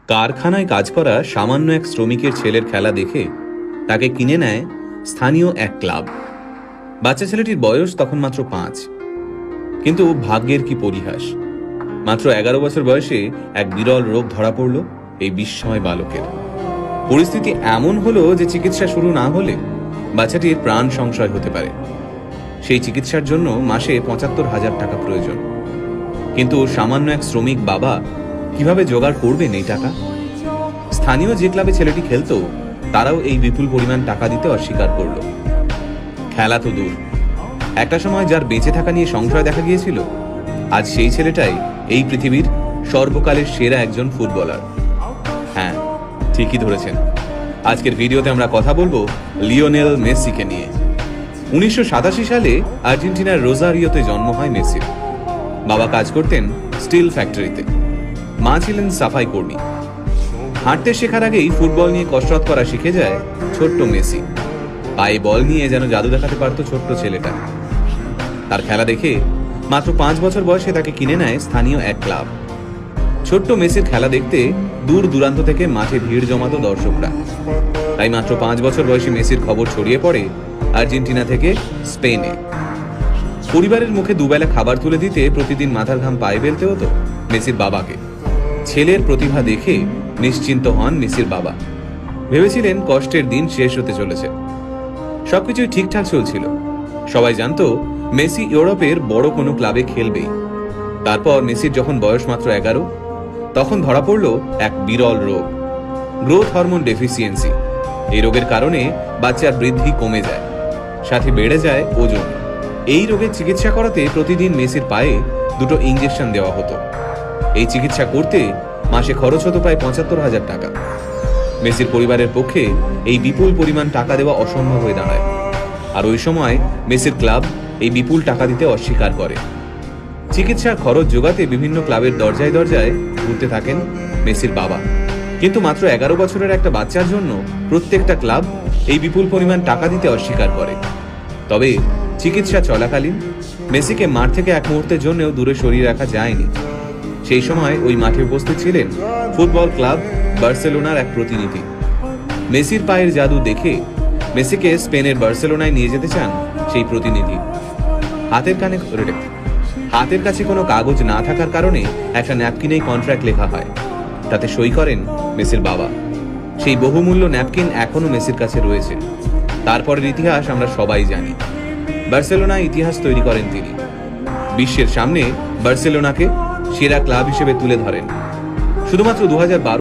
কারখানায় কাজ করা সামান্য এক শ্রমিকের ছেলের খেলা দেখে তাকে কিনে নেয় স্থানীয় এক ক্লাব। বাচ্চা ছেলেটির বয়স তখন মাত্র 5। কিন্তু ভাগ্যের কি পরিহাস, মাত্র 11 বছর বয়সে এক বিরল রোগ ধরা পড়ল এই বিস্ময় বালকের। পরিস্থিতি এমন হলো যে চিকিৎসা শুরু না হলে বাচ্চাটির প্রাণ সংশয় হতে পারে। সেই চিকিৎসার জন্য মাসে 75,000 টাকা প্রয়োজন। কিন্তু সামান্য এক শ্রমিক বাবা কিভাবে জোগাড় করবেন এই টাকা? স্থানীয় যে ক্লাবে ছেলেটি খেলতো তারাও এই বিপুল পরিমাণ টাকা দিতে অস্বীকার করল। খেলা তো দূর, একটা সময় যার বেঁচে থাকা নিয়ে সংশয় দেখা গিয়েছিল, আজ সেই ছেলেটাই এই পৃথিবীর সর্বকালের সেরা একজন ফুটবলার। হ্যাঁ, ঠিকই ধরেছেন। আজকের ভিডিওতে আমরা কথা বলবো লিওনেল মেসিকে নিয়ে। 1987 সালে আর্জেন্টিনার রোজারিওতে জন্ম হয় মেসির। বাবা কাজ করতেন স্টিল ফ্যাক্টরিতে, মা ছিলেন সাফাই কর্মী। হাঁটতে শেখার আগেই ফুটবল নিয়ে কসরত করা শিখে যায় ছোট্ট মেসি। পায়ে বল নিয়ে যেন জাদু দেখাতে পারত ছোট্ট ছেলেটা। তার খেলা দেখে মাত্র 5 বছর বয়সে তাকে কিনে নেয় স্থানীয় এক ক্লাব। ছোট্ট মেসির খেলা দেখতে দূর দূরান্ত থেকে মাঠে ভিড় জমাতো দর্শকরা। তাই মাত্র 5 বছর বয়সী মেসির খবর ছড়িয়ে পড়ে আর্জেন্টিনা থেকে স্পেনে। পরিবারের মুখে দুবেলা খাবার তুলে দিতে প্রতিদিন মাথার ঘাম পায়ে ফেলতে হতো মেসির বাবাকে। ছেলের প্রতিভা দেখে নিশ্চিন্ত হন মেসির বাবা। ভেবেছিলেন কষ্টের দিন শেষ হতে চলেছে। সবকিছুই ঠিকঠাক চলছিল। সবাই জানতো মেসি ইউরোপের বড় কোনো ক্লাবে খেলবেই। তারপর মেসির যখন বয়স মাত্র 11, তখন ধরা পড়ল এক বিরল রোগ, গ্রোথ হরমোন ডেফিসিয়েন্সি। এই রোগের কারণে বাচ্চার বৃদ্ধি কমে যায়, সাথে বেড়ে যায় ওজন। এই রোগের চিকিৎসা করাতে প্রতিদিন মেসির পায়ে 2টো ইঞ্জেকশন দেওয়া হতো। এই চিকিৎসা করতে মাসে খরচ হতো প্রায় 75,000 টাকা। মেসির পরিবারের পক্ষে এই বিপুল পরিমাণ টাকা দেওয়া অসম্ভব হয়ে দাঁড়ায়। আর ওই সময় মেসির ক্লাব এই বিপুল টাকা দিতে অস্বীকার করে। চিকিৎসার খরচ জোগাতে বিভিন্ন ক্লাবের দরজায় দরজায় ঘুরতে থাকেন মেসির বাবা। কিন্তু মাত্র 11 বছরের একটা বাচ্চার জন্য প্রত্যেকটা ক্লাব এই বিপুল পরিমাণ টাকা দিতে অস্বীকার করে। তবে চিকিৎসা চলাকালীন মেসিকে মাঠ থেকে এক মুহূর্তের জন্যও দূরে সরিয়ে রাখা যায়নি। সেই সময় ওই মাঠে উপস্থিত ছিলেন ফুটবল ক্লাব বার্সেলোনার এক প্রতিনিধি। মেসির পায়ের জাদু দেখে মেসিকে স্পেনের বার্সেলোনায় নিয়ে যেতে চান সেই প্রতিনিধি। হাতের কাছে কোনো কাগজ না থাকার কারণে একটা ন্যাপকিনেই কন্ট্রাক্ট লেখা হয়। তাতে সই করেন মেসির বাবা। সেই বহুমূল্য ন্যাপকিন এখনো মেসির কাছে রয়েছে। তারপরের ইতিহাস আমরা সবাই জানি। বার্সেলোনায় ইতিহাস তৈরি করেন তিনি। বিশ্বের সামনে বার্সেলোনাকে সেরা ক্লাব হিসেবে তুলে ধরেন। শুধুমাত্র 2012